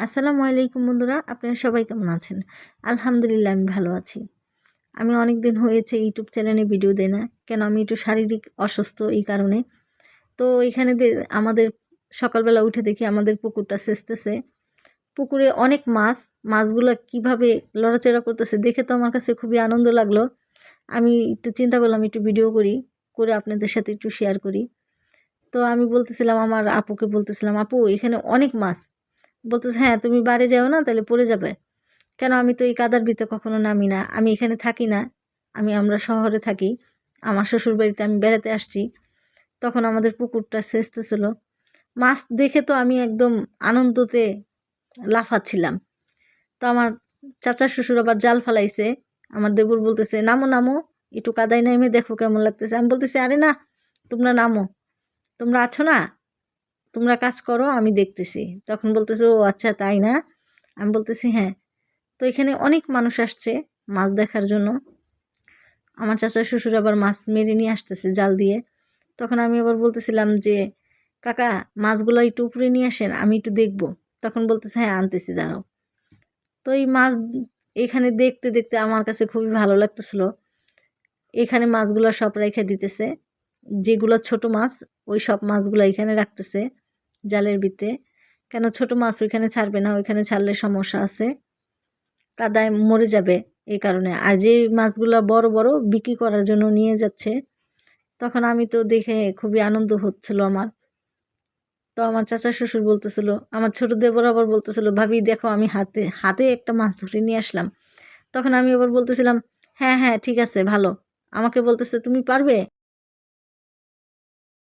আসসালামু আলাইকুম বন্ধুরা, আপনারা সবাই কেমন আছেন? আলহামদুলিল্লাহ আমি ভালো আছি। আমি অনেক দিন হয়েছে ইউটিউব চ্যানেলে ভিডিও দেই না। কেন আমি একটু শারীরিক অসুস্থ এই কারণে। তো এখানে আমাদের সকালবেলা উঠে দেখি আমাদের পুকুরটা সেচতেছে। পুকুরে অনেক মাছ, মাছগুলো কিভাবে লড়াচড়া করতেছে দেখে তো আমার কাছে খুবই আনন্দ লাগলো। আমি একটু চিন্তা করলাম একটু ভিডিও করি, করে আপনাদের সাথে একটু শেয়ার করি। তো আমি বলতেছিলাম আমার আপুকে বলতেছিলাম, "আপু এখানে অনেক মাছ।" বলতেছে, "হ্যাঁ, তুমি বাড়ি যাও না তাহলে পড়ে যাবে।" কেন আমি তো এই কাদার ভিতরে কখনো নামি না, আমি এখানে থাকি না, আমরা শহরে থাকি। আমার শ্বশুর বাড়িতে আমি বেড়াতে আসছি। তখন আমাদের পুকুরটা সেচতেছিল। মাছ দেখে তো আমি একদম আনন্দতে লাফাচ্ছিলাম। তো আমার চাচা শ্বশুর আবার জাল ফালাইছে। আমার দেবর বলতেছে, "নামো নামো, একটু কাদায় নেমে দেখো কেমন লাগতেছে।" আমি বলতেছি, "আরে না, তোমরা নামো, তোমরা আছো না, তোমরা কাজ করো, আমি দেখতেছি।" তখন বলতেছে, "ও আচ্ছা তাই না?" আমি বলতেছি, "হ্যাঁ।" তো এখানে অনেক মানুষ আসছে মাছ দেখার জন্য। আমার চাচা শ্বশুর আবার মাছ মেরে নিয়ে আসতেছে জাল দিয়ে। তখন আমি আবার বলতেছিলাম যে, "কাকা মাছগুলো একটু উপরে নিয়ে আসেন, আমি একটু দেখব।" তখন বলতেছে, "হ্যাঁ আনতেছি দাঁড়াও।" তো এই মাছ এখানে দেখতে দেখতে আমার কাছে খুবই ভালো লাগতেছিল। এখানে মাছগুলো সব রেখে দিতেছে। যেগুলো ছোট মাছ ওই সব মাছগুলো এখানে রাখতেছে জালের ভিতরে। কেন ছোট মাছ ওইখানে ছাড়বে না, ওইখানে ছাড়লে সমস্যা আছে, কাদায় মরে যাবে এই কারণে। আর যে মাছগুলা বড় বড় বিক্রি করার জন্য নিয়ে যাচ্ছে। তখন আমি তো দেখে খুবই আনন্দ হচ্ছিল আমার। তো আমার চাচা শ্বশুর বলতেছিল, আমার ছোট দেবর আবার বলতেছিল, "ভাবি দেখো আমি হাতে হাতে একটা মাছ ধরে নিয়ে আসলাম।" তখন আমি আবার বলতেছিলাম, "হ্যাঁ হ্যাঁ ঠিক আছে ভালো।" আমাকে বলতেছে, "তুমি পারবে?"